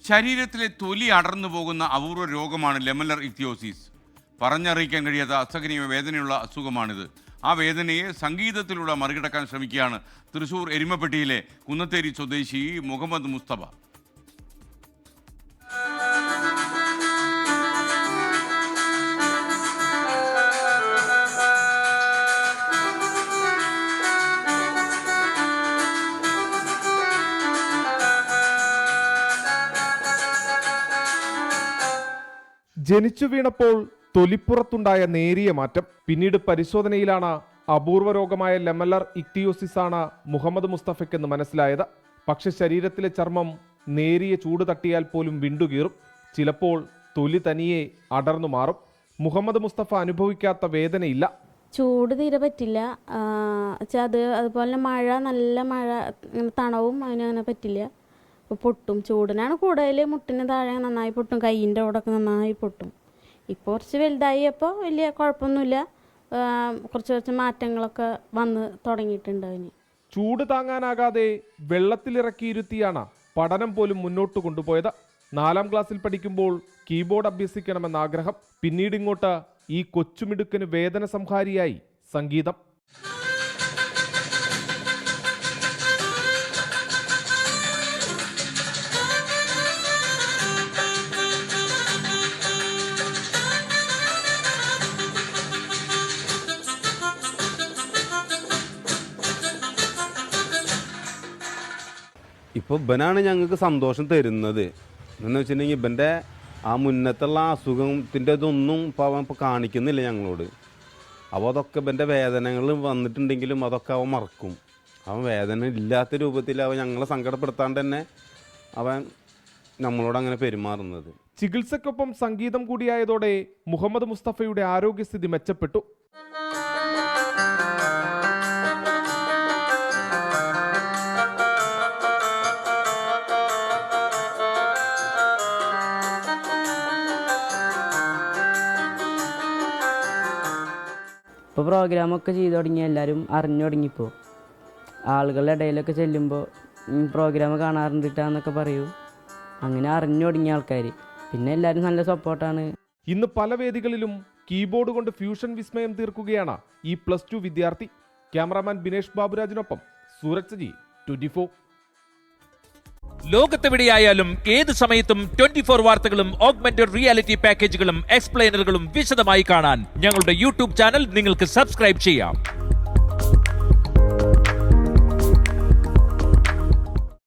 ശരീരത്തിലെ തൊലി അടർന്നു പോകുന്ന അപൂർവ രോഗമാണ് ലെമലർ ഇക്തിയോസിസ്. പറഞ്ഞറിയിക്കാൻ കഴിയാത്ത അസഹനീയ വേദനയുള്ള അസുഖമാണിത്. ആ വേദനയെ സംഗീതത്തിലൂടെ മറികടക്കാൻ ശ്രമിക്കുകയാണ് തൃശൂർ എരുമപ്പെട്ടിയിലെ കുന്നത്തേരി സ്വദേശി മുഹമ്മദ് മുസ്തഫ. ജനിച്ചു വീണപ്പോൾ തൊലിപ്പുറത്തുണ്ടായ നേരിയ മാറ്റം. പിന്നീട് പരിശോധനയിലാണ് അപൂർവ രോഗമായ ലെമലർ ഇക്തിയോസിസ് ആണ് മുഹമ്മദ് മുസ്തഫയ്ക്കെന്ന് മനസ്സിലായത്. പക്ഷെ ശരീരത്തിലെ ചർമ്മം നേരിയ ചൂട് തട്ടിയാൽ പോലും വിണ്ടുകീറും. ചിലപ്പോൾ തൊലി തനിയെ അടർന്നു മാറും. മുഹമ്മദ് മുസ്തഫ അനുഭവിക്കാത്ത വേദനയില്ല. ചൂട് തീരെ പറ്റില്ല. അതുപോലെ മഴ, നല്ല മഴ, തണവും അതിനങ്ങനെ പറ്റില്ല. ഇപ്പോൾ പൊട്ടും. ചൂടിനാണ് കൂടുതൽ. മുട്ടിന് താഴെ നന്നായി പൊട്ടും, കൈയിൻ്റെ അവിടെയൊക്കെ നന്നായി പൊട്ടും. ഇപ്പോൾ കുറച്ച് വലുതായപ്പോൾ വലിയ കുഴപ്പമൊന്നുമില്ല. കുറച്ച് മാറ്റങ്ങളൊക്കെ വന്ന് തുടങ്ങിയിട്ടുണ്ട് അതിന്. ചൂട് താങ്ങാനാകാതെ വെള്ളത്തിലിറക്കിയിരുത്തിയാണ് പഠനം പോലും മുന്നോട്ട് കൊണ്ടുപോയത്. 4ാം ക്ലാസ്സിൽ പഠിക്കുമ്പോൾ കീബോർഡ് അഭ്യസിക്കണമെന്ന ആഗ്രഹം. പിന്നീട് ഇങ്ങോട്ട് ഈ കൊച്ചുമിടുക്കന് വേദന സംഹാരിയായി സംഗീതം. ഇപ്പോൾ ഇവനാണ് ഞങ്ങൾക്ക് സന്തോഷം തരുന്നത്. എന്ന് വെച്ചിട്ടുണ്ടെങ്കിൽ ഇവൻ്റെ ആ മുന്നത്തുള്ള അസുഖത്തിൻ്റെ ഇതൊന്നും ഇപ്പോൾ കാണിക്കുന്നില്ല ഞങ്ങളോട്. അപ്പോൾ അതൊക്കെ ഇവൻ്റെ വേദനകൾ വന്നിട്ടുണ്ടെങ്കിലും അതൊക്കെ അവൻ മറക്കും. അവൻ വേദന ഇല്ലാത്ത രൂപത്തിൽ അവൻ ഞങ്ങളെ സങ്കടപ്പെടുത്താണ്ട് തന്നെ അവൻ നമ്മളോട് അങ്ങനെ പെരുമാറുന്നത്. ചികിത്സയ്ക്കൊപ്പം സംഗീതം കൂടിയായതോടെ മുഹമ്മദ് മുസ്തഫയുടെ ആരോഗ്യസ്ഥിതി മെച്ചപ്പെട്ടു. ഇപ്പോൾ പ്രോഗ്രാമൊക്കെ ചെയ്തു തുടങ്ങി, എല്ലാവരും അറിഞ്ഞു തുടങ്ങിപ്പോൾ. ആളുകളുടെ ഇടയിലൊക്കെ ചെല്ലുമ്പോൾ പ്രോഗ്രാം കാണാറുണ്ടിട്ടാന്നൊക്കെ പറയൂ. അങ്ങനെ അറിഞ്ഞു തുടങ്ങിയ ആൾക്കാർ. പിന്നെ എല്ലാവരും നല്ല സപ്പോർട്ടാണ്. ഇന്ന് പല വേദികളിലും കീബോർഡ് കൊണ്ട് ഫ്യൂഷൻ വിസ്മയം തീർക്കുകയാണ് ഈ +2 വിദ്യാർത്ഥി. ക്യാമറാമാൻ ബിനേഷ് ബാബുരാജിനൊപ്പം സൂരജ് സജി, 24. ലോകത്തെവിടെയായാലും ഏത് സമയത്തും 24 വാർത്തകളും ഓഗ്മെന്റഡ് റിയാലിറ്റി പാക്കേജുകളും എക്സ്പ്ലെയിനറുകളും വിശദമായി കാണാൻ ഞങ്ങളുടെ യൂട്യൂബ് ചാനൽ നിങ്ങൾക്ക് സബ്സ്ക്രൈബ് ചെയ്യാം.